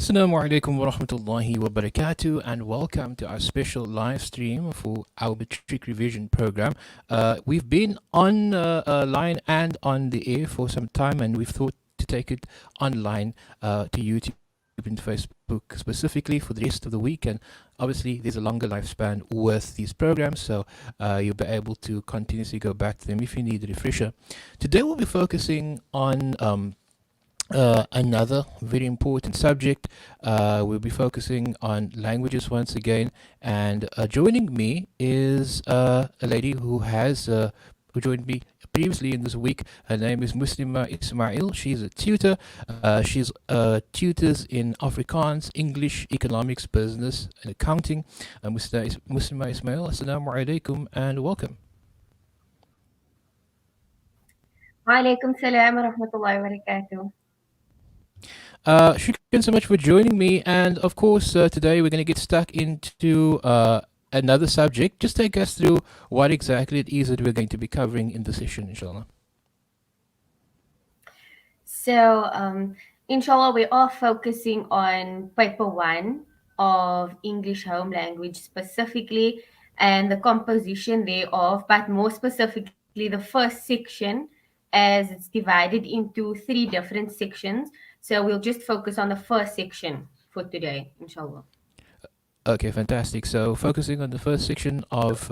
Assalamu alaikum wa rahmatullahi wa barakatuh, and welcome to our special live stream for our Matric Revision program. We've been on line and on the air for some time, and we've thought to take it online to YouTube and Facebook specifically for the rest of the week. And obviously, there's a longer lifespan with these programs, so you'll be able to continuously go back to them if you need a refresher. Today, we'll be focusing on another very important subject. We'll be focusing on languages once again, and joining me is a lady who joined me previously in this week. Her name is Muslima Ismail. She's a tutor. She's tutors in Afrikaans, English, economics, business, and accounting. Muslima Ismail, assalamu alaikum and welcome. Walaikum salam wa rahmatullahi wa barakatuh. Shukran so much for joining me. And of course, today we're going to get stuck into another subject. Just take us through what exactly it is that we're going to be covering in the session, inshallah. So, inshallah, we are focusing on paper 1 of English home language specifically and the composition thereof, but more specifically, the first section as it's divided into 3 different sections. So, we'll just focus on the first section for today, inshallah. Okay, fantastic. So focusing on the first section of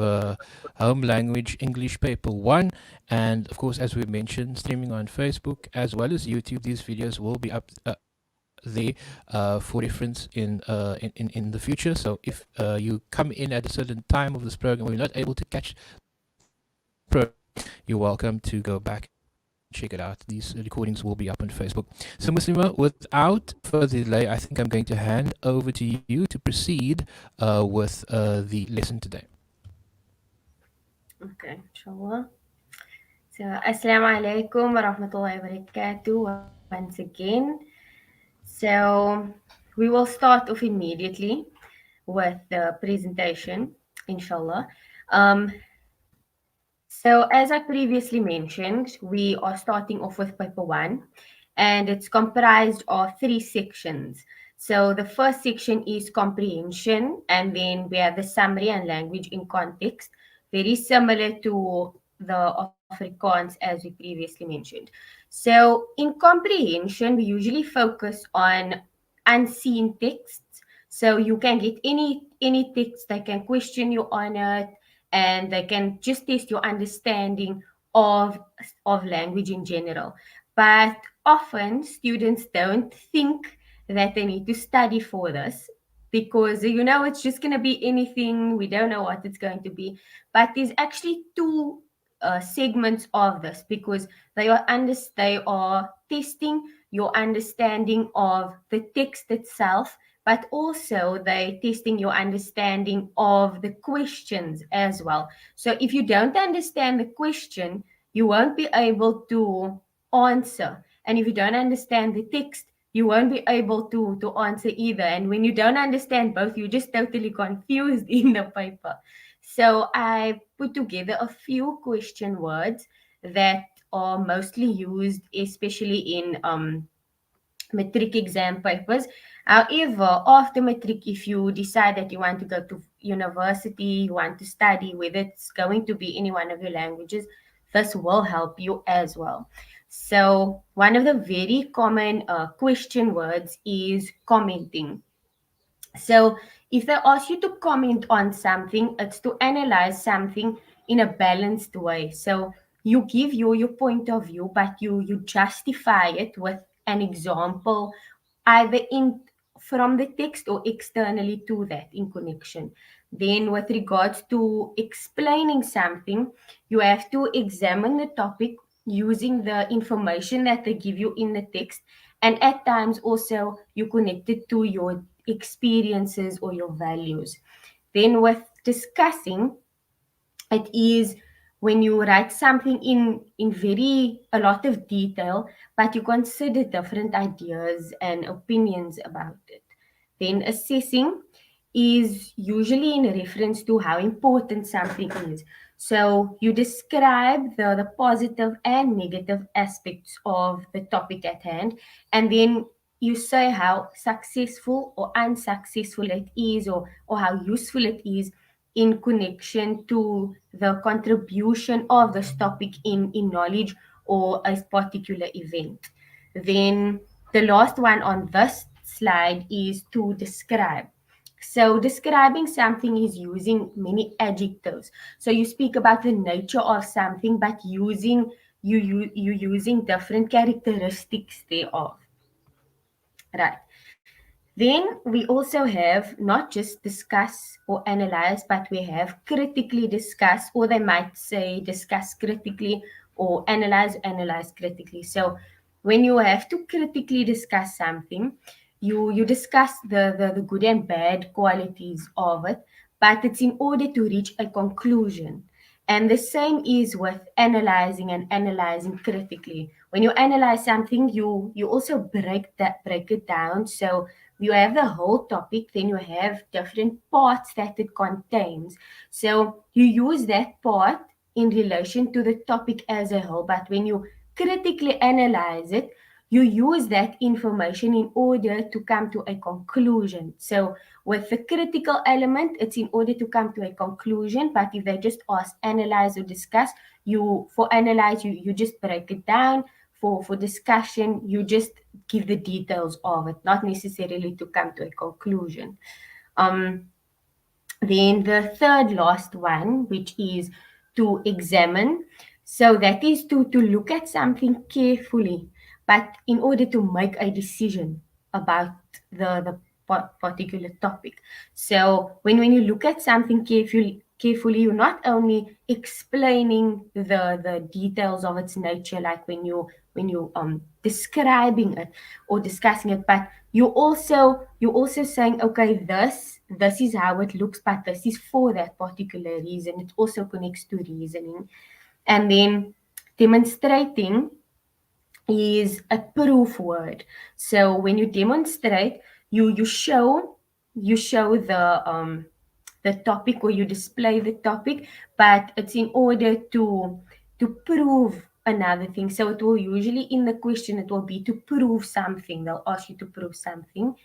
home language English paper 1, and of course, as we mentioned, streaming on Facebook as well as YouTube. These videos will be up there for reference in the future. So if you come in at a certain time of this program, we're not able to catch the program, you're welcome to go back. Check it out. These recordings will be up on Facebook. So, Muslima, without further delay, I think I'm going to hand over to you to proceed with the lesson today. Okay, inshallah. So, Assalamu alaikum wa rahmatullahi wa barakatuh once again. So, we will start off immediately with the presentation, inshallah. So, as I previously mentioned, we are starting off with paper 1, and it's comprised of 3 sections. So, the first section is comprehension, and then we have the summary and language in context, very similar to the Afrikaans as we previously mentioned. So, in comprehension, we usually focus on unseen texts. So, you can get any text that can question you on it, and they can just test your understanding of language in general. But often students don't think that they need to study for this because it's just going to be anything. We don't know what it's going to be, but there's actually 2 segments of this because they are testing your understanding of the text itself, but also they're testing your understanding of the questions as well. So if you don't understand the question, you won't be able to answer. And if you don't understand the text, you won't be able to answer either. And when you don't understand both, you're just totally confused in the paper. So I put together a few question words that are mostly used, especially in matric exam papers. However, after matric, if you decide that you want to go to university, you want to study, whether it's going to be any one of your languages, this will help you as well. So one of the very common question words is commenting. So if they ask you to comment on something, it's to analyze something in a balanced way. So you give your point of view, but you justify it with an example, either in from the text or externally to that in connection. Then with regards to explaining something, you have to examine the topic using the information that they give you in the text, and at times also you connect it to your experiences or your values. Then with discussing, it is when you write something in very a lot of detail, but you consider different ideas and opinions about it. Then assessing is usually in reference to how important something is. So you describe the positive and negative aspects of the topic at hand, and then you say how successful or unsuccessful it is, or how useful it is in connection to the contribution of this topic in knowledge or a particular event. Then the last one on this slide is to describe. So describing something is using many adjectives. So you speak about the nature of something, but you using different characteristics thereof. Right. Then we also have not just discuss or analyze, but we have critically discuss, or they might say discuss critically or analyze critically. So when you have to critically discuss something, you discuss the good and bad qualities of it, but it's in order to reach a conclusion. And the same is with analyzing and analyzing critically. When you analyze something, you also break it down. So you have the whole topic, then you have different parts that it contains. So you use that part in relation to the topic as a whole. But when you critically analyze it, you use that information in order to come to a conclusion. So with the critical element, it's in order to come to a conclusion. But if they just ask analyze or discuss, you for analyze, you just break it down. For discussion, you just give the details of it, not necessarily to come to a conclusion. Um, then the third last one, which is to examine. So that is to look at something carefully, but in order to make a decision about the particular topic. So when you look at something carefully, you're not only explaining the details of its nature, like when you describing it or discussing it, but you're also saying, okay, this is how it looks, but this is for that particular reason. It also connects to reasoning. And then demonstrating is a proof word. So when you demonstrate, you show the topic, or you display the topic, but it's in order to prove another thing. So it will usually, in the question, it will be to prove something. They'll ask you to prove something.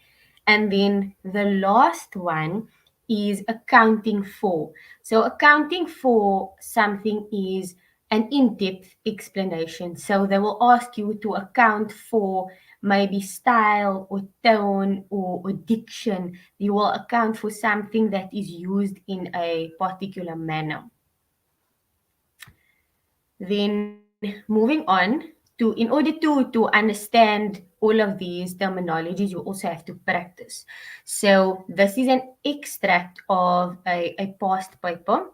And then the last one is accounting for. So accounting for something is an in-depth explanation. So they will ask you to account for maybe style or tone or diction. You will account for something that is used in a particular manner. Then moving on to, in order to understand all of these terminologies, you also have to practice. So this is an extract of a past paper.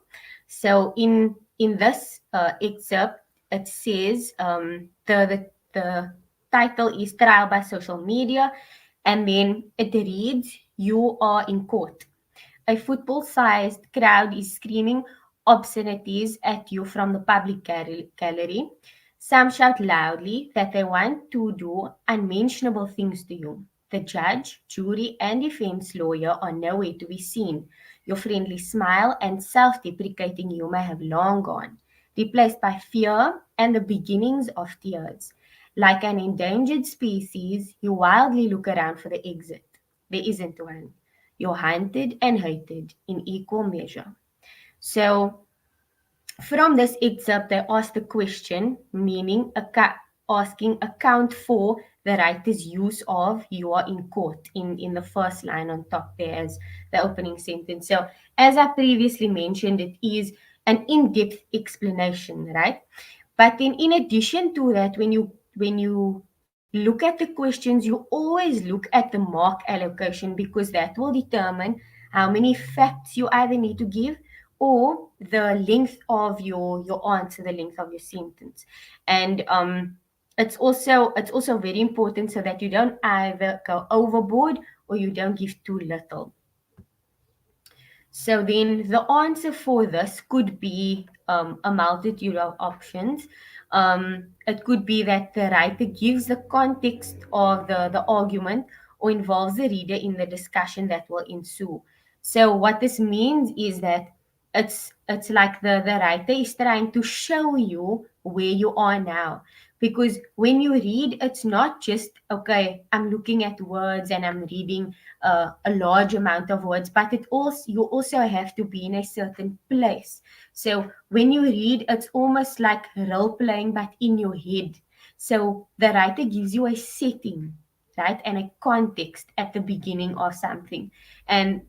So in this excerpt, it says the title is Trial by Social Media, and then it reads, "You are in court. A football-sized crowd is screaming obscenities at you from the public gallery. Some shout loudly that they want to do unmentionable things to you. The judge, jury, and defense lawyer are nowhere to be seen. Your friendly smile and self-deprecating humor have long gone, replaced by fear and the beginnings of tears. Like an endangered species, you wildly look around for the exit. There isn't one. You're hunted and hated in equal measure." So from this excerpt, they ask the question, meaning asking account for the writer's use of "you are in court" in the first line on top there as the opening sentence. So as I previously mentioned, it is an in-depth explanation, right? But then in addition to that, when you look at the questions, you always look at the mark allocation, because that will determine how many facts you either need to give, or the length of your answer, the length of your sentence. And it's also very important, so that you don't either go overboard or you don't give too little. So then the answer for this could be a multitude of options. It could be that the writer gives the context of the argument, or involves the reader in the discussion that will ensue. So what this means is that it's like the writer is trying to show you where you are now. Because when you read, it's not just, okay, I'm looking at words and I'm reading a large amount of words, but it also, you also have to be in a certain place. So when you read, it's almost like role playing, but in your head. So the writer gives you a setting, right, and a context at the beginning of something. And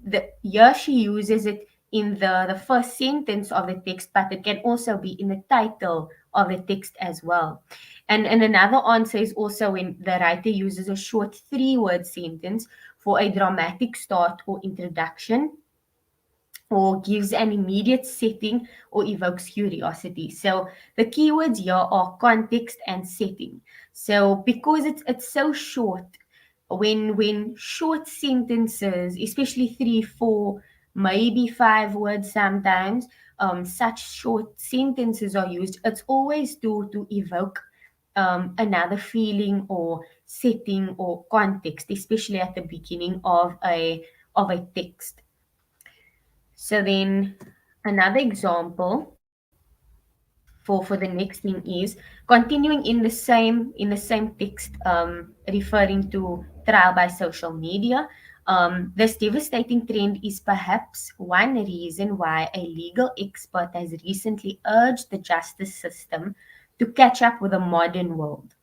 here she uses it in the first sentence of the text, but it can also be in the title of the text as well. And another answer is also when the writer uses a short 3-word sentence for a dramatic start or introduction, or gives an immediate setting or evokes curiosity. So the keywords here are context and setting. So because it's so short, when short sentences, especially 3, 4, maybe 5 words sometimes, such short sentences are used, it's always to evoke another feeling or setting or context, especially at the beginning of a text. So then another example for the next thing is continuing in the same text, referring to trial by social media. This devastating trend is perhaps one reason why a legal expert has recently urged the justice system to catch up with the modern world.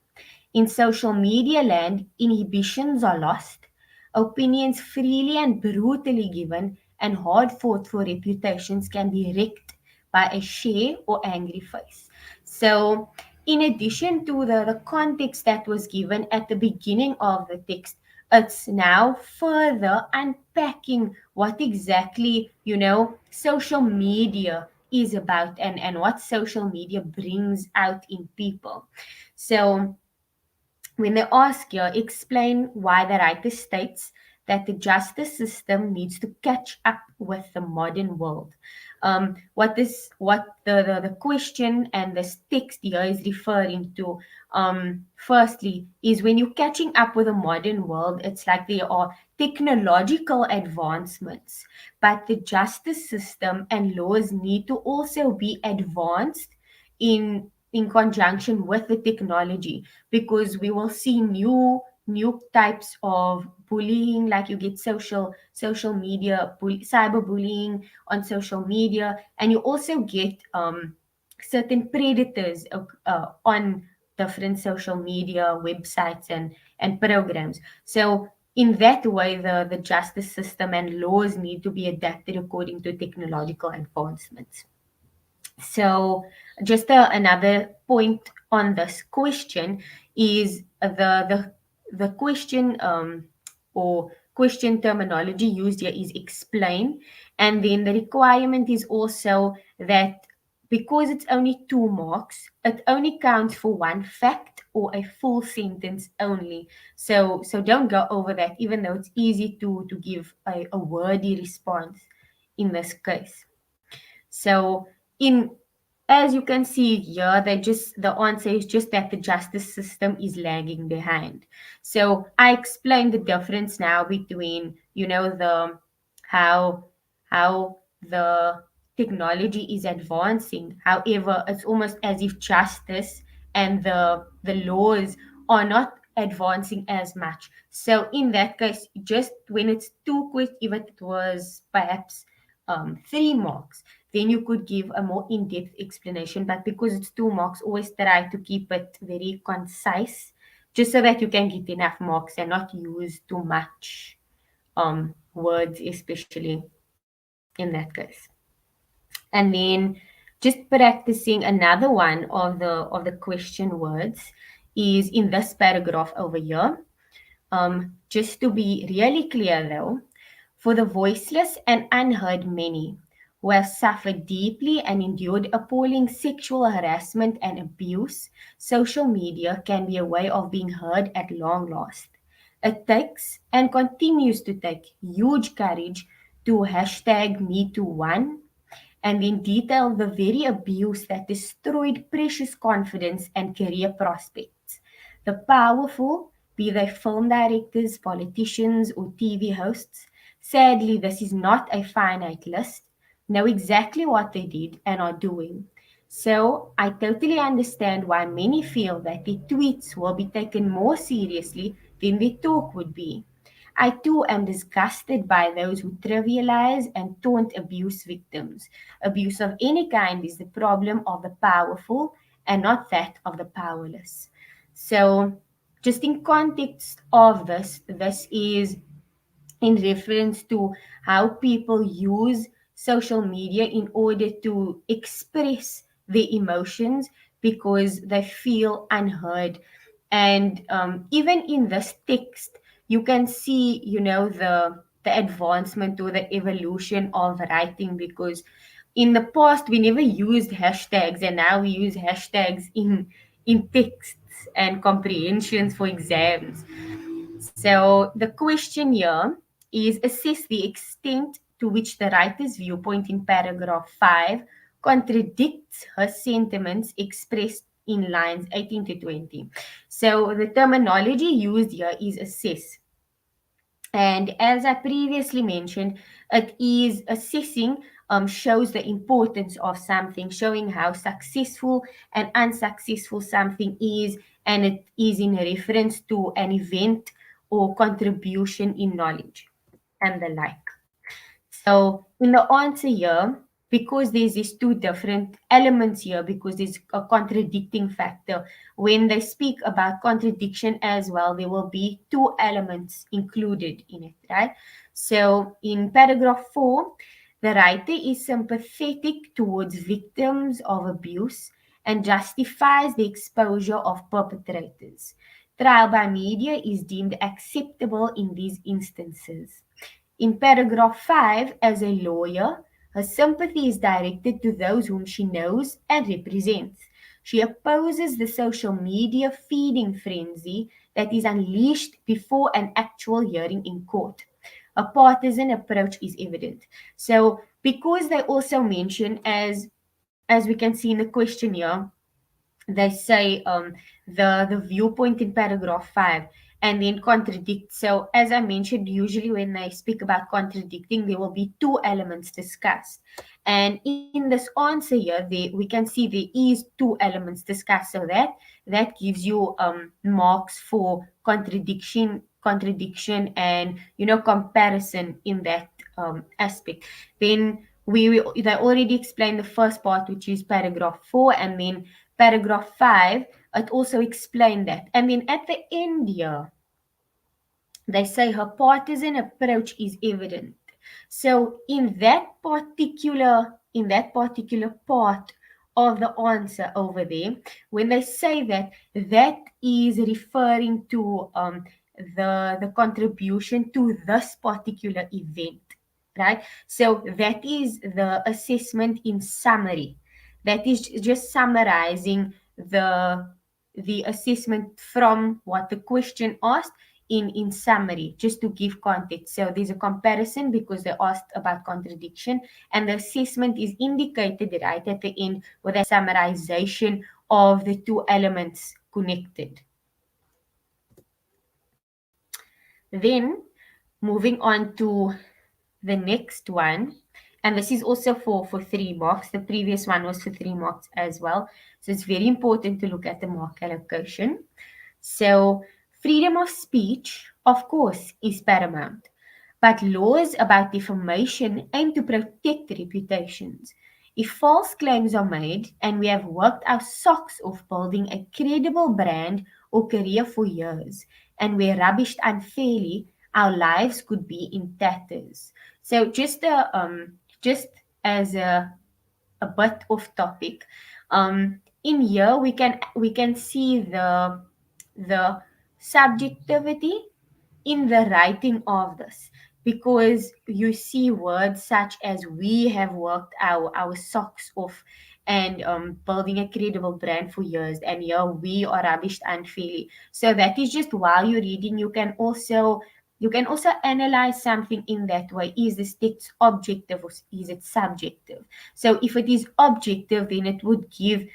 In social media land, inhibitions are lost, opinions freely and brutally given, and hard fought for reputations can be wrecked by a share or angry face. So, in addition to the context that was given at the beginning of the text, it's now further unpacking what exactly, social media is about, and what social media brings out in people. So, when they ask you, explain why the writer states that the justice system needs to catch up with the modern world. What the question and this text here is referring to, firstly, is when you're catching up with the modern world, it's like there are technological advancements, but the justice system and laws need to also be advanced in conjunction with the technology, because we will see new types of bullying, like you get social media cyberbullying on social media, and you also get certain predators on different social media websites and programs. So in that way, the justice system and laws need to be adapted according to technological advancements. So, just another point on this question is the question, or question terminology used here is explain, and then the requirement is also that because it's only 2 marks, it only counts for one fact or a full sentence only. So don't go over that, even though it's easy to give a wordy response in this case. So in as you can see here, the answer is just that the justice system is lagging behind. So I explained the difference now between, the how how the technology is advancing. However, it's almost as if justice and the laws are not advancing as much. So in that case, just when it's too quick, even it was perhaps 3 marks, then you could give a more in-depth explanation. But because it's 2 marks, always try to keep it very concise, just so that you can get enough marks and not use too much words, especially in that case. And then just practicing another one of the question words is in this paragraph over here. Just to be really clear though, for the voiceless and unheard many who have suffered deeply and endured appalling sexual harassment and abuse, social media can be a way of being heard at long last. It takes and continues to take huge courage to hashtag MeToo1 and then detail the very abuse that destroyed precious confidence and career prospects. The powerful, be they film directors, politicians, or TV hosts, sadly, this is not a finite list, know exactly what they did and are doing. So I totally understand why many feel that their tweets will be taken more seriously than their talk would be. I too am disgusted by those who trivialize and taunt abuse victims. Abuse of any kind is the problem of the powerful and not that of the powerless. So, just in context of this is in reference to how people use social media in order to express their emotions because they feel unheard. And even in this text, you can see, the advancement or the evolution of writing, because in the past we never used hashtags, and now we use hashtags in texts and comprehensions for exams. So the question here is assess the extent to which the writer's viewpoint in paragraph 5 contradicts her sentiments expressed in lines 18 to 20. So the terminology used here is assess. And as I previously mentioned, it is assessing, shows the importance of something, showing how successful and unsuccessful something is, and it is in reference to an event or contribution in knowledge and the like. So in the answer here, because there's these two different elements here, because there's a contradicting factor, when they speak about contradiction as well, there will be two elements included in it, right? So in paragraph 4, the writer is sympathetic towards victims of abuse and justifies the exposure of perpetrators. Trial by media is deemed acceptable in these instances. In paragraph 5, as a lawyer, her sympathy is directed to those whom she knows and represents. She opposes the social media feeding frenzy that is unleashed before an actual hearing in court. A partisan approach is evident. So, because they also mention, as we can see in the question here, they say the viewpoint in paragraph 5 and then contradict. So as I mentioned, usually when they speak about contradicting, there will be two elements discussed, and in this answer here we can see there is two elements discussed, so that gives you marks for contradiction and comparison in that aspect. Then they already explained the first part, which is paragraph 4, and then paragraph 5, it also explained that. And then at the end here, they say her partisan approach is evident. So in that particular part of the answer over there, when they say that, that is referring to the contribution to this particular event, right? So that is the assessment in summary. That is just summarizing the assessment from what the question asked in summary, just to give context. So there's a comparison because they asked about contradiction, and the assessment is indicated right at the end with a summarization of the two elements connected. Then moving on to the next one, and this is also for 3 marks. The previous one was for 3 marks as well, so it's very important to look at the mark allocation. So freedom of speech, of course, is paramount, but laws about defamation aim to protect reputations. If false claims are made and we have worked our socks off building a credible brand or career for years, and we're rubbished unfairly, our lives could be in tatters. So just as a bit off topic, in here we can see the subjectivity in the writing of this, because you see words such as we have worked our socks off and building a credible brand for years, and here we are rubbished unfairly. So that is just while you're reading, you can also analyze something in that way. Is this text objective or is it subjective? So if it is objective, then it would give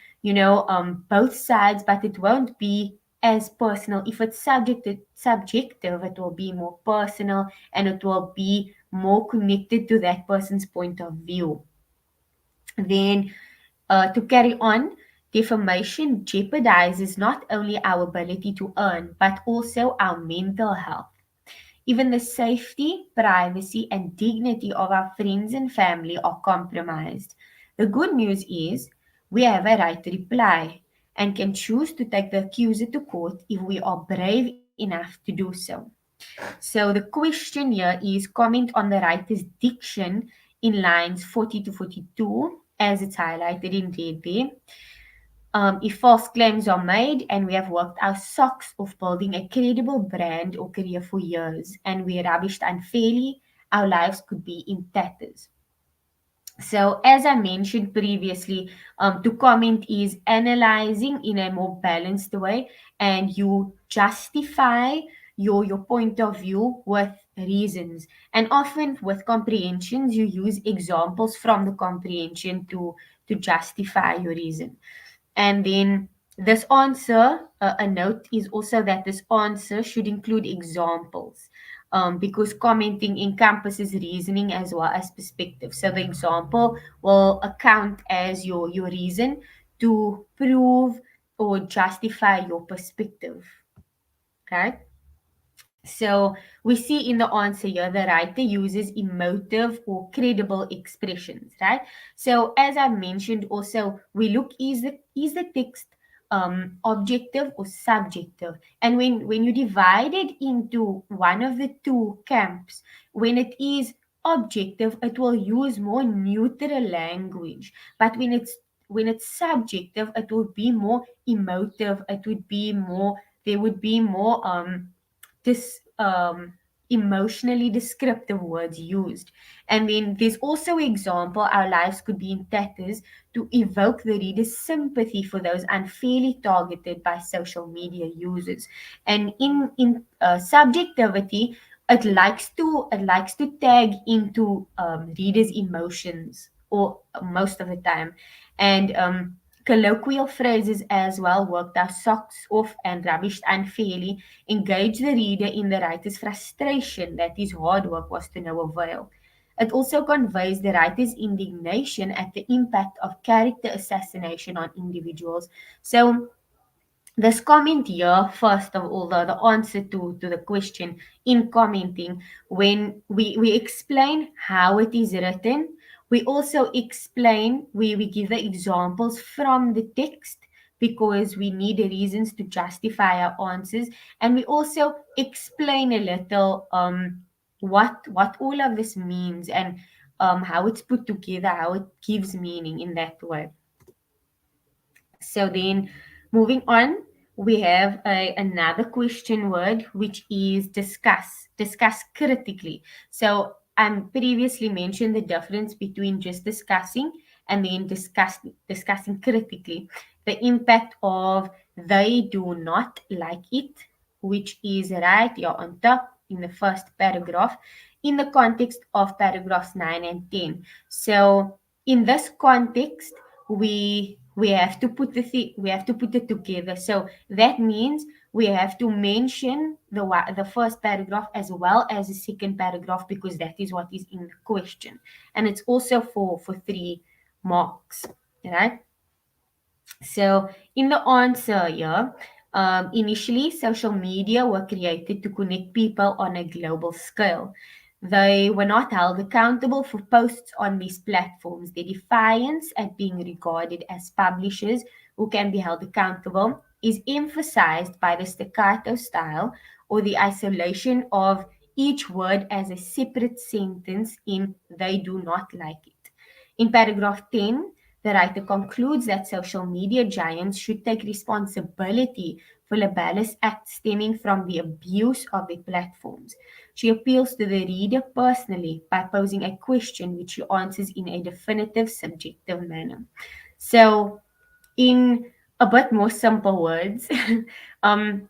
both sides, but it won't be as personal. If it's subjective, it will be more personal and it will be more connected to that person's point of view. Then, to carry on, defamation jeopardizes not only our ability to earn, but also our mental health. Even the safety, privacy, and dignity of our friends and family are compromised. The good news is we have a right to reply and can choose to take the accuser to court if we are brave enough to do so. So the question here is comment on the writer's diction in lines 40 to 42, as it's highlighted in red there. If false claims are made and we have worked our socks off building a credible brand or career for years and we are rubbished unfairly, our lives could be in tatters. So, as I mentioned previously, to comment is analyzing in a more balanced way, and you justify your point of view with reasons. And often with comprehensions, you use examples from the comprehension to justify your reason. And then this answer, a note is also that this answer should include examples, because commenting encompasses reasoning as well as perspective. So the example will account as your reason to prove or justify your perspective. Okay. So we see in the answer here, the writer uses emotive or credible expressions, right? So as I mentioned, also we look, is the text objective or subjective? And when you divide it into one of the two camps, when it is objective, it will use more neutral language. But when it's subjective, it will be more emotive. It would be more. There would be more this emotionally descriptive words used. And then there's also example, our lives could be in tatters, to evoke the reader's sympathy for those unfairly targeted by social media users. And in subjectivity, it likes to tag into readers' emotions, or most of the time. And colloquial phrases as well, worked our socks off and rubbished unfairly, engage the reader in the writer's frustration that his hard work was to no avail. It also conveys the writer's indignation at the impact of character assassination on individuals. So, this comment here, first of all, the answer to the question in commenting, when we explain how it is written, we also explain, we give the examples from the text because we need the reasons to justify our answers, and we also explain a little what all of this means, and how it's put together, how it gives meaning in that way. So then, moving on, we have another question word, which is discuss. Discuss critically. So I previously mentioned the difference between just discussing and then discussing critically. The impact of they do not like it, which is right here on top in the first paragraph, in the context of paragraphs 9 and 10. So in this context, we have to we have to put it together. So that means we have to mention the first paragraph as well as the second paragraph, because that is what is in the question, and it's also for 3 marks, right? So in the answer here, initially social media were created to connect people on a global scale. They were not held accountable for posts on these platforms. Their defiance at being regarded as publishers who can be held accountable is emphasized by the staccato style, or the isolation of each word as a separate sentence in they do not like it. In paragraph 10, the writer concludes that social media giants should take responsibility for libelous acts stemming from the abuse of their platforms. She appeals to the reader personally by posing a question which she answers in a definitive, subjective manner. So, in a bit more simple words, um,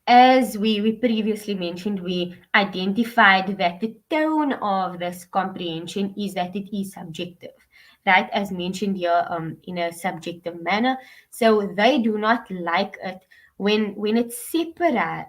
as we previously mentioned, we identified that the tone of this comprehension is that it is subjective, right? As mentioned here, in a subjective manner. So they do not like it when it's separate,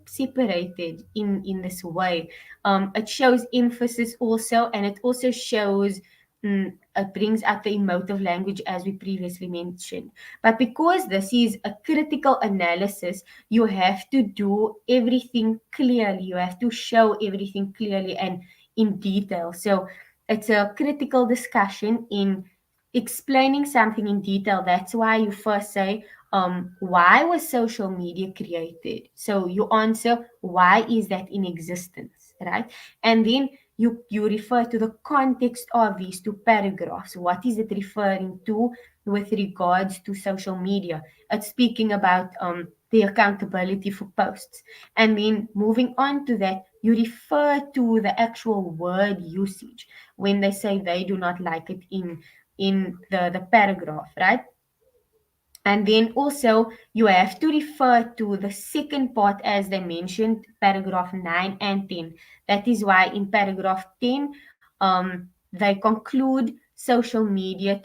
separated in this way. It shows emphasis also, and it also shows it brings out the emotive language as we previously mentioned. But because this is a critical analysis, you have to do everything clearly. You have to show everything clearly and in detail. So it's a critical discussion in explaining something in detail. That's why you first say, why was social media created? So you answer, why is that in existence, right? And then you refer to the context of these two paragraphs. What is it referring to with regards to social media? It's speaking about the accountability for posts. And then moving on to that, you refer to the actual word usage when they say they do not like it in the paragraph, right? And then also you have to refer to the second part as they mentioned, paragraph 9 and 10. That is why in paragraph 10, they conclude social media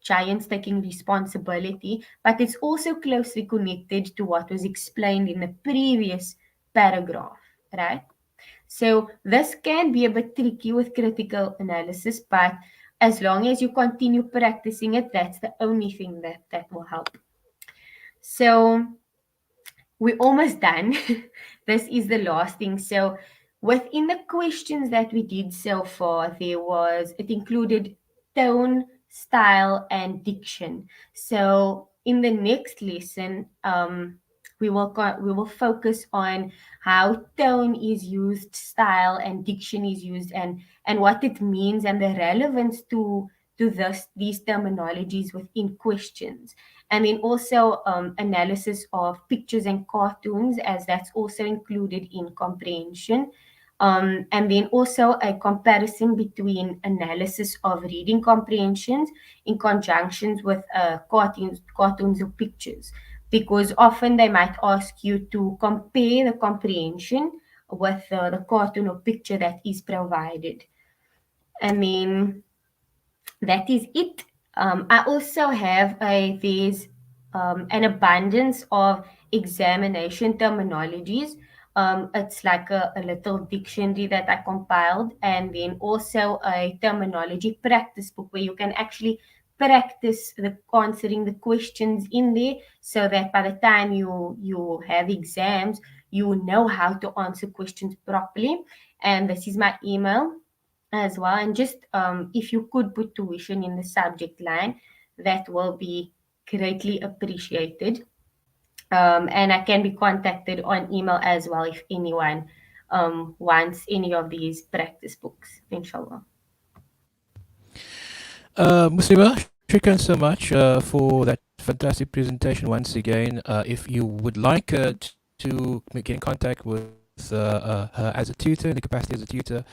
giants taking responsibility, but it's also closely connected to what was explained in the previous paragraph, right? So this can be a bit tricky with critical analysis, but as long as you continue practicing it, that's the only thing that will help. So we're almost done. This is the last thing. So within the questions that we did so far, it included tone, style, and diction. So in the next lesson, we will focus on how tone is used, style and diction is used, and what it means and the relevance to these terminologies within questions. And then also analysis of pictures and cartoons, as that's also included in comprehension. And then also a comparison between analysis of reading comprehensions in conjunctions with cartoons or pictures, because often they might ask you to compare the comprehension with the cartoon or picture that is provided. And then that is it. I also have there's an abundance of examination terminologies. It's like a little dictionary that I compiled, and then also a terminology practice book where you can actually practice answering the questions in there, so that by the time you have exams, you know how to answer questions properly. And this is my email as well. And just if you could put tuition in the subject line, that will be greatly appreciated. And I can be contacted on email as well if anyone wants any of these practice books, inshallah. Muslima, shukran so much for that fantastic presentation once again. If you would like to get in contact with her as a tutor, in the capacity as a tutor,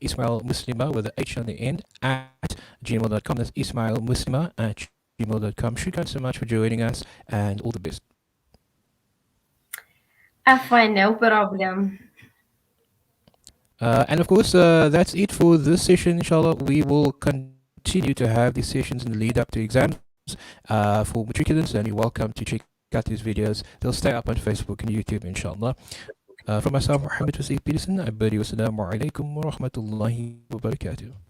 Ismail Muslima with the H on the end at gmail.com. That's Ismail Muslima at gmail.com. Shukran so much for joining us and all the best. Afwan, no problem. And of course, that's it for this session. Inshallah, we will continue to have these sessions in the lead up to exams for matriculants, and you're welcome to check out these videos. They'll stay up on Facebook and YouTube, inshallah. From myself, Muhammad Waseed Peterson, I bid you wassalamu alaikum wa rahmatullahi wa barakatuh.